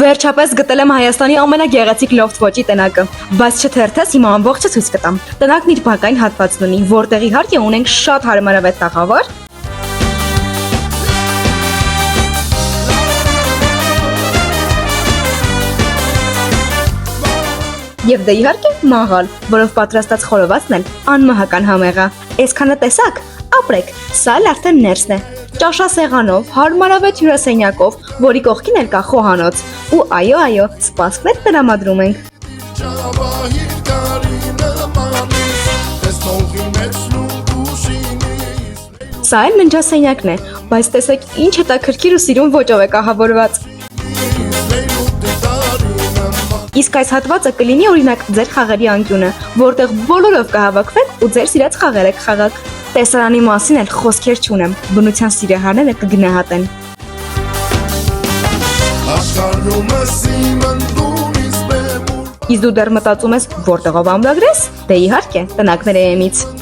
Վերջապես գտել եմ Հայաստանի ամենագեղեցիկ լոֆթ ոճի տնակը, բայց չթերթես հիմա ամբողջը ցույց կտամ։ Տնակն իր բակային հատվածն ունի, որտեղ իհարկե ունենք շատ հարմարավետ տաղավար եւ դե իհարկե մաղալ, որով պատրաստած խորովածն էլ անմահական համեղ է։ Այսքանը տեսակ, ապրեք, սա էլ արդեն ներսն է։ Ճաշասեղանով, հարմարավետ հյուրասենյակով, որի կողքին էլ կա խոհանոց։ Ու այո, սպասքներ տրամադրում ենք։ Սա էլ ննջասենյակն է, բայց տեսեք ինչ հետաքրքիր ու սիրուն ոճով է կահավորված։ Իսկ այս հատվածը կլինի օրինակ ձեր խաղերի անկյունը, որտեղ բոլորով կհավաքվեք ու ձեր սիրած խաղերը կխաղաք։ Տեսարանի մասին էլ խոսքեր չունեմ, բնության սիրահարները կգնահատեն։ Իսկ դու դեռ մտածում ես որտեղով ամրագրես։ Դե իհարկե, տնակներ EM-ից։